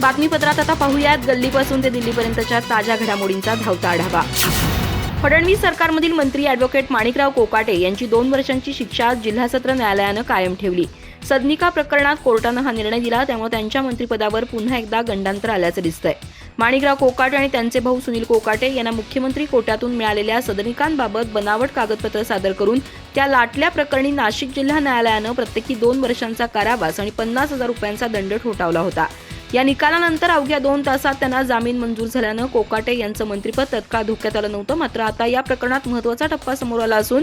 बातमीपत्रात आता पाहूयात गल्लीपासून ते दिल्लीपर्यंतच्या ताज्या घडामोडींचा धावता आढावा। फडणवीस सरकारमधील मंत्री ॲडव्होकेट माणिकराव कोकाटे यांची 2 वर्षांची शिक्षा जिल्हा सत्र न्यायालयानं कायम ठेवली। सदनिका प्रकरणात कोर्टानं हा निर्णय दिला, त्यामुळे त्यांच्या मंत्रिपदावर पुन्हा एकदा गंडांतर आल्याचं दिसतंय। माणिकराव कोकाटे आणि त्यांचे भाऊ सुनील कोकाटे यांना मुख्यमंत्री कोट्यातून मिळालेल्या सदनिकांबाबत बनावट कागदपत्र सादर करून त्या लाटल्या प्रकरणी नाशिक जिल्हा न्यायालयानं प्रत्येकी 2 वर्षांचा कारावास आणि 50,000 रुपयांचा दंड ठोठावला होता। या निकालानंतर अवघ्या 2 तासात त्यांना जामीन मंजूर झाल्यानं कोकाटे यांचं मंत्रिपद तत्काळ धोक्यात आलं नव्हतं। मात्र आता या प्रकरणात महत्त्वाचा टप्पा समोर आला असून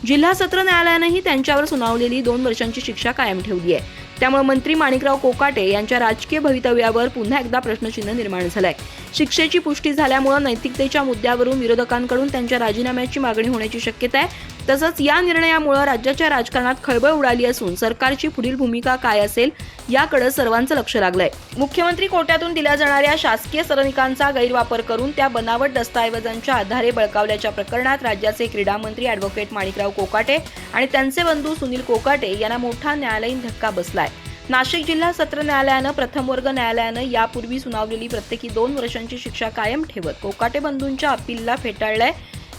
जिल्हा सत्र न्यायालयानंही त्यांच्यावर सुनावलेली 2 वर्षांची शिक्षा कायम ठेवली आहे। त्यामुळे मंत्री माणिकराव कोकाटे यांच्या राजकीय भवितव्यावर पुन्हा एकदा प्रश्नचिन्ह निर्माण झालंय। शिक्षेची पुष्टी झाल्यामुळे नैतिकतेच्या मुद्द्यावरून विरोधकांकडून त्यांच्या राजीनाम्याची मागणी होण्याची शक्यता आहे। तसंच या निर्णयामुळे राज्याच्या राजकारणात खळबळ उडाली असून सरकारची पुढील भूमिका काय असेल याकडे सर्वांचं लक्ष लागलंय। मुख्यमंत्री कोट्यातून दिल्या जाणाऱ्या शासकीय सदनिकांचा गैरवापर करून त्या बनावट दस्तऐवजांच्या आधारे बळकावल्याच्या प्रकरणात राज्याचे क्रीडा मंत्री ॲडव्होकेट माणिकराव कोकाटे आणि त्यांचे बंधू सुनील कोकाटे यांना मोठा न्यायालयीन धक्का बसलाय। नाशिक जिल्हा सत्र न्यायालयानं प्रथम वर्ग न्यायालयानं यापूर्वी सुनावलेली प्रत्येकी 2 वर्षांची शिक्षा कायम ठेवत कोकाटे बंधूंच्या अपीलला फेटाळलंय।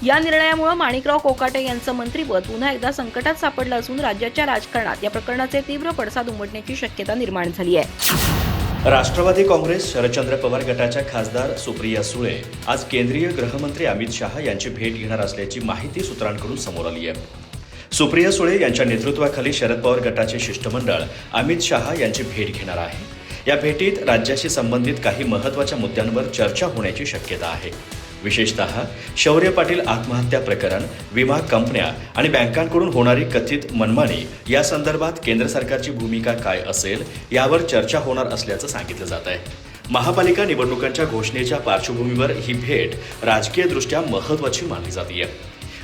या निर्णयामुळे माणिकराव कोकाटे यांचं मंत्रिपद पुन्हा एकदा संकटात सापडलं असून राज्याच्या राजकारणात या प्रकरणाचे तीव्र पडसाद उमटण्याची शक्यता निर्माण झाली आहे। राष्ट्रवादी काँग्रेस शरदचंद्र पवार गटाच्या खासदार सुप्रिया सुळे आज केंद्रीय गृहमंत्री अमित शहा यांची भेट घेणार असल्याची माहिती सूत्रांकडून समोर आली आहे। सुप्रिया सुळे यांच्या नेतृत्वाखाली शरद पवार गटाचे शिष्टमंडळ अमित शहा यांची भेट घेणार आहे। या भेटीत राज्याशी संबंधित काही महत्त्वाच्या मुद्द्यांवर चर्चा होण्याची शक्यता आहे। विशेषतः शौर्य पाटील आत्महत्या प्रकरण, विमा कंपन्या आणि बँकांकडून होणारी कथित मनमानी या संदर्भात केंद्र सरकारची भूमिका काय असेल यावर चर्चा होणार असल्याचं सांगितलं जात आहे। महापालिका निवडणुकांच्या घोषणेच्या पार्श्वभूमीवर ही भेट राजकीयदृष्ट्या महत्त्वाची मानली जाते।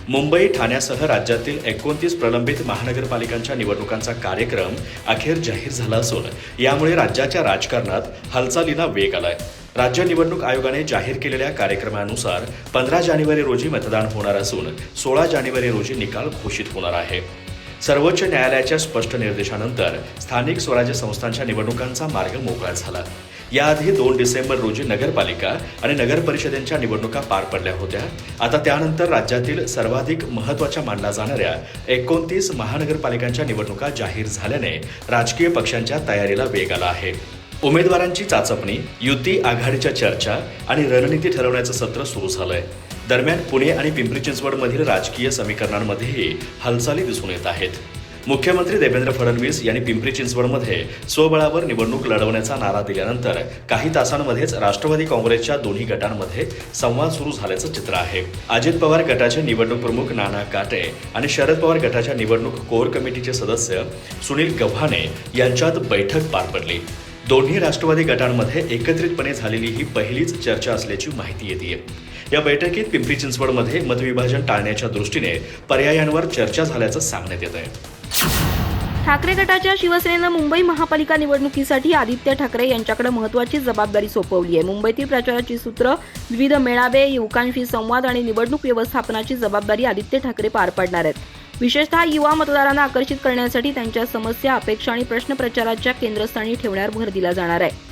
मुंबई, ठाण्यासह राज्यातील 29 प्रलंबित महानगरपालिकांच्या निवडणुकांचा कार्यक्रम अखेर जाहीर झाला असून यामुळे राज्याच्या राजकारणात हालचालींना वेग आलाय। राज्य निवडणूक आयोगाने जाहीर केलेल्या कार्यक्रमानुसार 15 जानेवारी रोजी मतदान होणार असून 16 जानेवारी रोजी निकाल घोषित होणार आहे। सर्वोच्च न्यायालयाच्या स्पष्ट निर्देशानंतर स्थानिक स्वराज्य संस्थांच्या निवडणुकांचा मार्ग मोकळा झाला। याआधी 2 डिसेंबर रोजी नगरपालिका आणि नगर परिषदेच्या निवडणुका पार पडल्या होत्या। आता त्यानंतर राज्यातील सर्वाधिक महत्त्वाच्या मानल्या जाणाऱ्या 29 महानगरपालिकांच्या निवडणुका जाहीर झाल्याने राजकीय पक्षांच्या तयारीला वेग आला आहे। उमेदवारांची चाचपणी, युती आघाडीच्या चर्चा आणि रणनीती ठरवण्याचं सत्र सुरू झालंय। दरम्यान पुणे आणि पिंपरी चिंचवडमधील राजकीय समीकरणांमध्येही हालचाली दिसून येत आहेत। मुख्यमंत्री देवेंद्र फडणवीस यांनी पिंपरी चिंचवडमध्ये स्वबळावर निवडणूक लढवण्याचा नारा दिल्यानंतर काही तासांमध्येच राष्ट्रवादी काँग्रेसच्या दोन्ही गटांमध्ये संवाद सुरू झाल्याचं चित्र आहे। अजित पवार गटाचे निवडणूक प्रमुख नाना काटे आणि शरद पवार गटाच्या निवडणूक कोर कमिटीचे सदस्य सुनील गव्हाणे यांच्यात बैठक पार पडली। दोन्ही राष्ट्रवादी गटांमध्ये एकत्रितपणे झालेली ही पहिलीच चर्चा असल्याची माहिती येते। या बैठकीत पिंपरी चिंचवडमध्ये मतविभाजन टाळण्याच्या दृष्टीने पर्यायांवर चर्चा झाल्याचं सांगण्यात येत आहे। ठाकरे गटाच्या शिवसेनेनं मुंबई महापालिका निवडणुकीसाठी आदित्य ठाकरे यांच्याकडे महत्त्वाची जबाबदारी सोपवली आहे। मुंबईतील प्रचाराची सूत्र, विविध मेळावे, युवकांशी संवाद आणि निवडणूक व्यवस्थापनाची जबाबदारी आदित्य ठाकरे पार पाडणार आहेत। विशेषतः युवा मतदारांना आकर्षित करण्यासाठी त्यांच्या समस्या, अपेक्षा आणि प्रश्न प्रचाराच्या केंद्रस्थानी ठेवण्यावर भर दिला जाणार आहे।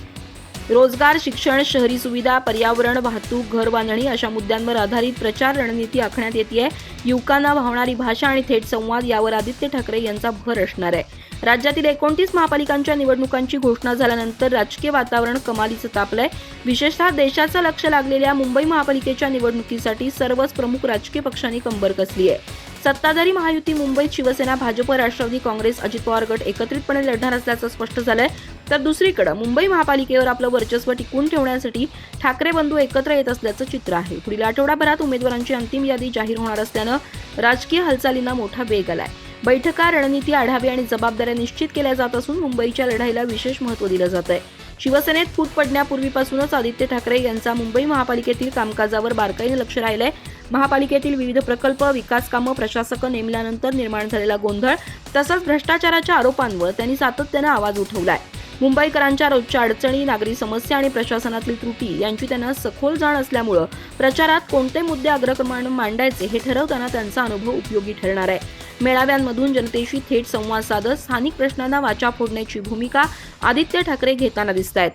रोजगार, शिक्षण, शहरी सुविधा, पर्यावरण, वाहतूक, घर बांधणी अशा मुद्द्यांवर आधारित प्रचार रणनीती आखण्यात येते। युवकांना भावणारी भाषा आणि थेट संवाद यावर आदित्य ठाकरे यांचा भर असणार आहे। राज्यातील 29 महापालिकांच्या निवडणुकांची घोषणा झाल्यानंतर राजकीय वातावरण कमालीचं तापलंय। विशेषतः देशाचं लक्ष लागलेल्या मुंबई महापालिकेच्या निवडणुकीसाठी सर्वच प्रमुख राजकीय पक्षांनी कंबर कसली आहे। सत्ताधारी महायुती मुंबईत शिवसेना, भाजप, राष्ट्रवादी काँग्रेस, अजित पवार गट एकत्रितपणे लढणार असल्याचं स्पष्ट झालंय। तर दुसरीकडे मुंबई महापालिकेवर आपलं वर्चस्व टिकवून ठेवण्यासाठी ठाकरे बंधू एकत्र येत असल्याचं चित्र आहे। पुढील आठवडाभरात उमेदवारांची अंतिम यादी जाहीर होणार असल्यानं राजकीय हालचालींना मोठा वेग आलाय। बैठका, रणनीती, आढावे आणि जबाबदाऱ्या निश्चित केल्या जात असून मुंबईच्या लढाईला विशेष महत्त्व दिलं जात आहे। शिवसेनेत फूट पडण्यापूर्वीपासूनच आदित्य ठाकरे यांचा मुंबई महापालिकेतील कामकाजावर बारकाईने लक्ष राहिलंय। महापालिकेतील विविध प्रकल्प, विकास कामं, प्रशासक नेमल्यानंतर निर्माण झालेला गोंधळ तसंच भ्रष्टाचाराच्या आरोपांवर त्यांनी सातत्यानं आवाज उठवलाय। मुंबईकरांच्या रोजच्या अडचणी, नागरी समस्या आणि प्रशासनातील त्रुटी यांची त्यांना सखोल जाण असल्यामुळे प्रचारात कोणते मुद्दे अग्रक्रमाने मांडायचे हे ठरवताना त्यांचा अनुभव उपयोगी ठरणार आहे। मेळाव्यांमधून जनतेशी थेट संवाद साधत स्थानिक प्रश्नांना वाचा फोडण्याची भूमिका आदित्य ठाकरे घेताना दिसतायत।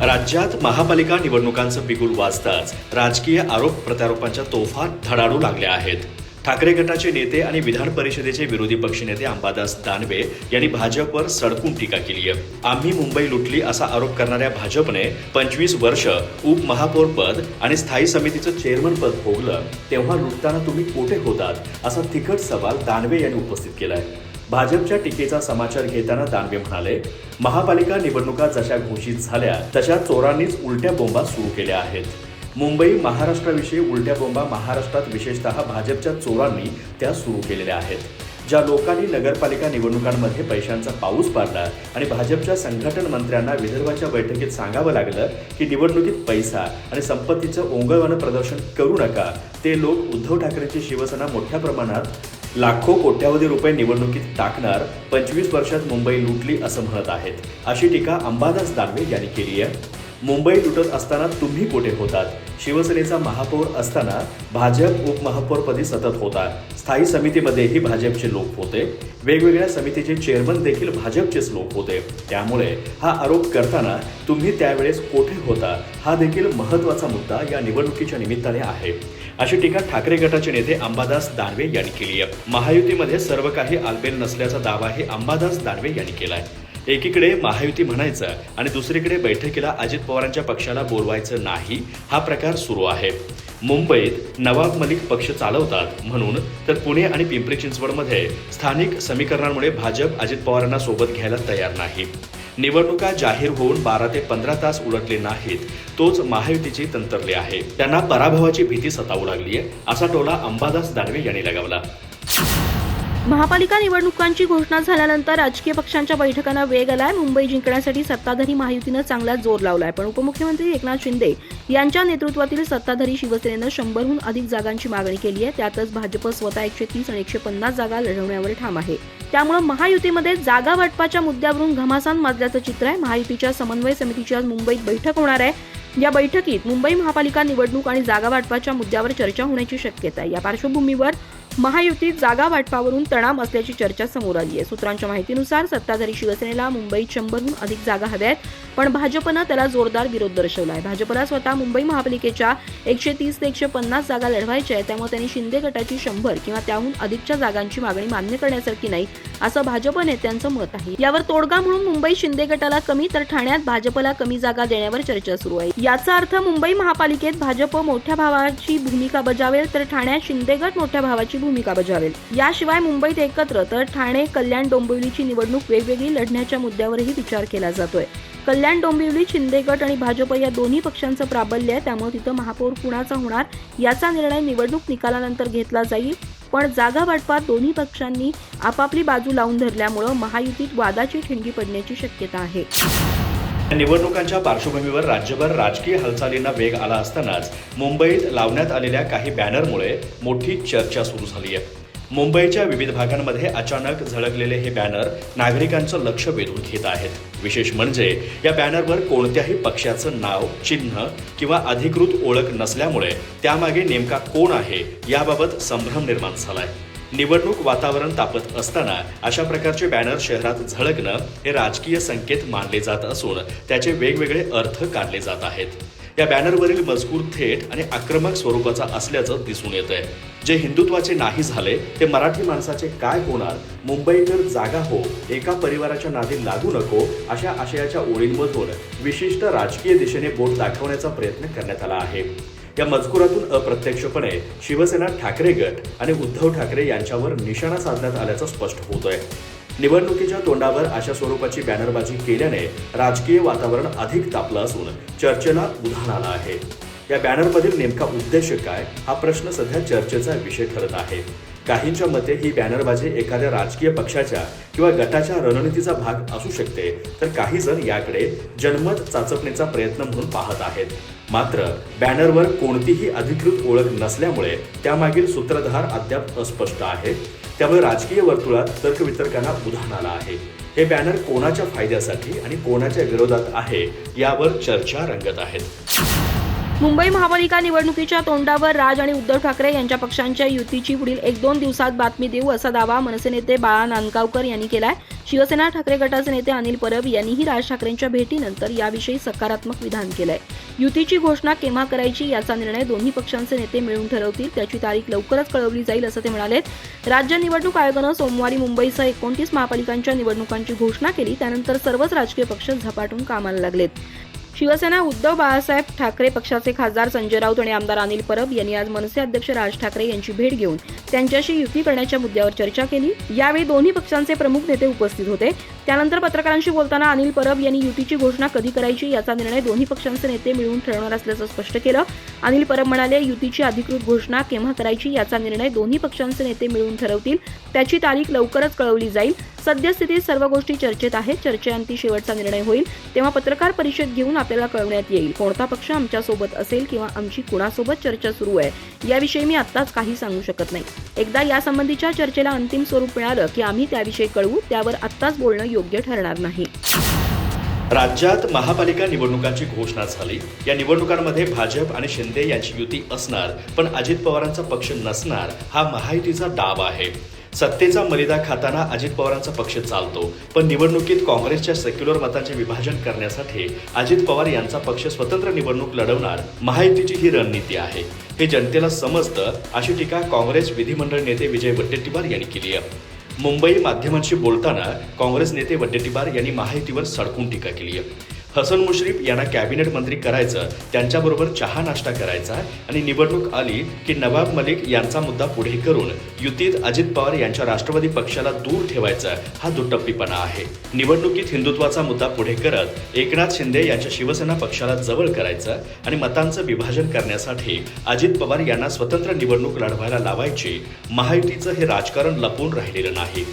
राज्यात महापालिका निवडणुकांचं बिगुल वाजताच राजकीय आरोप प्रत्यारोपांच्या तोफा धडाडू लागल्या आहेत. ठाकरे गटाचे नेते आणि विधान परिषदेचे विरोधी पक्षनेते अंबादास दानवे यांनी भाजपवर सडकून टीका केली आहे. आम्ही मुंबई लुटली असा आरोप करणाऱ्या भाजपने 25 वर्ष उपमहापौरपद आणि स्थायी समितीचं चेअरमन पद भोगलं, तेव्हा लुटताना तुम्ही कोठे होतात असा तिखट सवाल दानवे यांनी उपस्थित केलाय. भाजपच्या टीकेचा समाचार घेताना दानवे म्हणाले, महापालिका निवडणुका जशा घोषित झाल्या तशा चोरांनीच उलट्या बोंबा सुरू केल्या आहेत. मुंबई महाराष्ट्राविषयी उलट्या बोंबा महाराष्ट्रात विशेषतः भाजपच्या चोरांनी त्या सुरू केलेल्या आहेत. ज्या लोकांनी नगरपालिका निवडणुकांमध्ये पैशांचा पाऊस पाडला आणि भाजपच्या संघटन मंत्र्यांना विदर्भाच्या बैठकीत सांगावं लागलं की निवडणुकीत पैसा आणि संपत्तीचं ओंगळवाणं प्रदर्शन करू नका, ते लोक उद्धव ठाकरेंची शिवसेना मोठ्या प्रमाणात लाखो कोट्यावधी रुपये निवडणुकीत टाकणार, 25 वर्षात मुंबई लुटली असं म्हणत आहेत. अशी टीका अंबादास दानवे यांनी केली आहे. मुंबई लुटत असताना तुम्ही कुठे होतात? शिवसेनेचा महापौर असताना भाजप उपमहापौरपदी सतत होता. स्थायी समितीमध्येही भाजपचे लोक होते. वेगवेगळ्या समितीचे चेअरमन देखील भाजपचेच लोक होते. त्यामुळे हा आरोप करताना तुम्ही त्यावेळेस कोठे होता हा देखील महत्त्वाचा मुद्दा या निवडणुकीच्या निमित्ताने आहे. अशी टीका ठाकरे गटाचे नेते अंबादास दानवे यांनी केली आहे. महायुतीमध्ये सर्व काही आलबेल नसल्याचा दावाही अंबादास दानवे यांनी केलाय. एकीकडे महायुती म्हणायचं आणि दुसरीकडे बैठकीला अजित पवारांच्या पक्षाला बोलवायचं नाही, हा प्रकार सुरू आहे. मुंबईत नवाब मलिक पक्ष चालवतात म्हणून तर पुणे आणि पिंपरी चिंचवडमध्ये स्थानिक समीकरणांमुळे भाजप अजित पवारांना सोबत घ्यायला तयार नाही. निवडणुका जाहीर होऊन 12 ते 15 तास उलटले नाहीत, तोच महायुतीची तंत्रले आहे. त्यांना पराभवाची भीती सतावू लागली आहे, असा टोला अंबादास दानवे यांनी लगावला. महापालिका निवडणुकांची घोषणा झाल्यानंतर राजकीय पक्षांच्या बैठकांना वेग आलाय. मुंबई जिंकण्यासाठी सत्ताधारी महायुतीनं चांगला जोर लावलाय, पण उपमुख्यमंत्री एकनाथ शिंदे यांच्या नेतृत्वातील सत्ताधारी शिवसेनेनं 100हून अधिक जागांची मागणी केली आहे. त्यातच भाजप स्वतः 130 आणि 150 जागा लढवण्यावर ठाम आहे. त्यामुळे महायुतीमध्ये जागा वाटपाच्या मुद्द्यावरून घमासान माजल्याचं चित्र आहे. महायुतीच्या समन्वय समितीची आज मुंबईत बैठक होणार आहे. या बैठकीत मुंबई महापालिका निवडणूक आणि जागा वाटपाच्या मुद्द्यावर चर्चा होण्याची शक्यता आहे. या पार्श्वभूमीवर महायुतीत जागा वाटपावरून तणाव असल्याची चर्चा समोर आली आहे. सूत्रांच्या माहितीनुसार सत्ताधारी शिवसेनेला मुंबईत 100हून अधिक जागा हव्या आहेत, पण भाजपनं त्याला जोरदार विरोध दर्शवला आहे. भाजपला स्वतः मुंबई महापालिकेच्या 130 ते 150 जागा लढवायच्या आहेत, त्यामुळे त्यांनी शिंदे गटाची 100 किंवा त्याहून अधिकच्या जागांची मागणी मान्य करण्यासारखी नाही, असं भाजप नेत्यांचं मत आहे. यावर तोडगा म्हणून मुंबई शिंदे गटाला कमी तर ठाण्यात भाजपला कमी जागा देण्यावर चर्चा सुरू आहे. याचा अर्थ मुंबई महापालिकेत भाजप मोठ्या भावाची भूमिका बजावेल तर ठाण्यात शिंदे गट मोठ्या भावाची भूमिका बजावेल. याशिवाय मुंबईत एकत्र तर ठाणे, कल्याण, डोंबिवलीची निवडणूक वेगवेगळी लढण्याच्या मुद्द्यावरही विचार केला जातोय. कल्याण, डोंबिवली, शिंदे गट आणि भाजप या दोन्ही पक्षांचं प्राबल्य आहे, त्यामुळे तिथं महापौर कुणाचा होणार याचा निर्णय निवडणूक निकालानंतर घेतला जाईल. पण जागा वाटपात दोन्ही पक्षांनी आपापली बाजू लावून धरल्यामुळे महायुतीत वादाची ठिणगी पडण्याची शक्यता आहे. निवडणुकांच्या पार्श्वभूमीवर राज्यभर राजकीय हालचालींना वेग आला असतानाच मुंबईत लावण्यात आलेल्या काही बॅनरमुळे मोठी चर्चा सुरू झाली आहे. मुंबईच्या विविध भागांमध्ये अचानक झळकलेले हे बॅनर नागरिकांचं लक्ष वेधून घेत आहेत. विशेष म्हणजे या बॅनरवर कोणत्याही पक्षाचं नाव, चिन्ह किंवा अधिकृत ओळख नसल्यामुळे त्यामागे नेमका कोण आहे याबाबत संभ्रम निर्माण झालाय. निवडणूक वातावरण तापत असताना अशा प्रकारचे बॅनर शहरात झळकणं हे राजकीय संकेत मानले जात असून त्याचे वेगवेगळे अर्थ काढले जात आहेत. या बॅनरवरील मजकूर थेट आणि आक्रमक स्वरूपाचा असल्याचं दिसून येत आहे. जे हिंदुत्वाचे नाही झाले ते मराठी माणसाचे काय होणार, मुंबईकर जागा हो, एका परिवाराच्या नादी लागू नको, अशा आशयाच्या ओळींमधून विशिष्ट राजकीय दिशेने बोट दाखवण्याचा प्रयत्न करण्यात आला आहे. या मजकुरातून अप्रत्यक्षपणे शिवसेना, ठाकरे गट आणि उद्धव ठाकरे यांच्यावर निशाणा साधण्यात आल्याचं स्पष्ट होतंय. निवडणुकीच्या तोंडावर अशा स्वरूपाची बॅनरबाजी केल्याने राजकीय वातावरण अधिक तापलं असून चर्चेला उधाण आलं आहे. या बॅनरमधील नेमका उद्देश काय हा प्रश्न सध्या चर्चेचा विषय ठरत आहे. काहींच्या मते ही बॅनरबाजी एखाद्या राजकीय पक्षाच्या किंवा गटाच्या रणनीतीचा भाग असू शकते, तर काही जण याकडे जनमत चाचपणीचा प्रयत्न म्हणून पाहत आहेत. मात्र बॅनरवर कोणतीही अधिकृत ओळख नसल्यामुळे त्यामागील सूत्रधार अद्याप अस्पष्ट आहे. त्यामुळे राजकीय वर्तुळात तर्कवितर्कांना उधाण आलं आहे. हे बॅनर कोणाच्या फायद्यासाठी आणि कोणाच्या विरोधात आहे यावर चर्चा रंगत आहेत. मुंबई महापालिका निवडणुकीच्या तोंडावर राज आणि उद्धव ठाकरे यांच्या पक्षांच्या युतीची पुढील 1-2 दिवसात बातमी देऊ असा दावा मनसे नेते बाळा नांदगावकर यांनी केलाय. शिवसेना ठाकरे गटाचे नेते अनिल परब यांनीही राज ठाकरेंच्या भेटीनंतर याविषयी सकारात्मक विधान केलंय. युतीची घोषणा केव्हा करायची याचा निर्णय दोन्ही पक्षांचे नेते मिळून ठरवतील. त्याची तारीख लवकरच कळवली जाईल असं ते म्हणाले. राज्य निवडणूक आयोगानं सोमवारी मुंबईसह 29 महापालिकांच्या निवडणुकांची घोषणा केली. त्यानंतर सर्वच राजकीय पक्ष झपाटून कामाला लागलेत. शिवसेना उद्धव बाळासाहेब ठाकरे पक्षाचे खासदार संजय राऊत आणि आमदार अनिल परब यांनी आज मनसे अध्यक्ष राज ठाकरे यांची भेट घेऊन त्यांच्याशी युती करण्याच्या मुद्द्यावर चर्चा केली. यावेळी दोन्ही पक्षांचे प्रमुख नेते उपस्थित होते. त्यानंतर पत्रकारांशी बोलताना अनिल परब यांनी युतीची घोषणा कधी करायची याचा निर्णय दोन्ही पक्षांचे नेते मिळून ठरवणार असल्याचं स्पष्ट केलं. अनिल परब म्हणाले, युतीची अधिकृत घोषणा केव्हा करायची याचा निर्णय दोन्ही पक्षांचे नेते मिळून ठरवतील. त्याची तारीख लवकरच कळवली जाईल. सद्यस्थितीत सर्व गोष्टी चर्चेत आहेत. चर्चेअंती शेवटचा निर्णय होईल तेव्हा पत्रकार परिषद घेऊन आपल्याला कळवण्यात येईल. कोणता पक्ष आमच्या सोबत असेल किंवा आमची कुणासोबत चर्चा सुरू आहे याविषयी मी आत्ताच काही सांगू शकत नाही. एकदा यासंबंधीच्या चर्चेला अंतिम स्वरूप मिळालं की आम्ही त्याविषयी कळवू. त्यावर आत्ताच बोलणं योग्य ठरणार नाही. राज्यात महापालिका निवडणुकांची घोषणा झाली. या निवडणुकांमध्ये भाजप आणि शिंदे यांची युती असणार, पण अजित पवारांचा पक्ष नसणार हा महायुतीचा डाव आहे. सत्तेचा मलिदा खाताना अजित पवारांचा पक्ष चालतो, पण निवडणुकीत काँग्रेसच्या सेक्युलर मतांचे विभाजन करण्यासाठी अजित पवार यांचा पक्ष स्वतंत्र निवडणूक लढवणार महायुतीची ही रणनीती आहे. हे जनतेला समजतं अशी टीका काँग्रेस विधिमंडळ नेते विजय वडेट्टीवार यांनी केली आहे. मुंबई माध्यमांशी बोलताना काँग्रेस नेते वडेट्टीवार यांनी महायुतीवर सडकून टीका केली आहे. हसन मुश्रीफ यांना कॅबिनेट मंत्री करायचं, त्यांच्याबरोबर चहा नाश्ता करायचा आणि निवडणूक आली की नवाब मलिक यांचा मुद्दा पुढे करून युतीत अजित पवार यांच्या राष्ट्रवादी पक्षाला दूर ठेवायचा हा दुटप्पीपणा आहे. निवडणुकीत हिंदुत्वाचा मुद्दा पुढे करत एकनाथ शिंदे यांच्या शिवसेना पक्षाला जवळ करायचं आणि मतांचं विभाजन करण्यासाठी अजित पवार यांना स्वतंत्र निवडणूक लढवायला लावायची. महायुतीचं हे राजकारण लपून राहिलेलं नाही.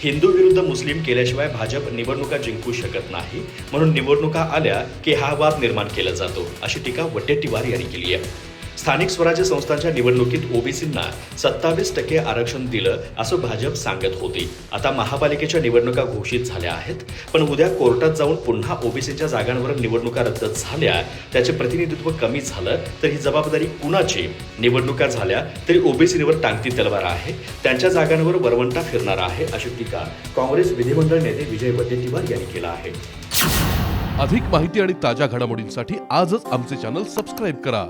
हिंदू विरुद्ध मुस्लिम केल्याशिवाय भाजप निवडणुका जिंकू शकत नाही, म्हणून निवडणुका आल्या की हा वाद निर्माण केला जातो अशी टीका वडेट्टीवार यांनी केली आहे. स्थानिक स्वराज्य संस्थांच्या निवडणुकीत ओबीसींना 27% आरक्षण दिलं असं भाजप सांगत होती. आता महापालिकेच्या निवडणुका घोषित झाल्या आहेत, पण उद्या कोर्टात जाऊन पुन्हा ओबीसीच्या जागांवर निवडणुका रद्द झाल्या, त्याचे प्रतिनिधित्व कमी झालं तर ही जबाबदारी कुणाची? निवडणुका झाल्या तरी ओबीसीवर टांगती तलवार आहे, त्यांच्या जागांवर वरवंटा फिरणार आहे अशी टीका काँग्रेस विधिमंडळ नेते विजय वडेट्टीवार यांनी केला आहे. अधिक माहिती आणि ताज्या घडामोडींसाठी आजच आमचे चॅनल सबस्क्राईब करा.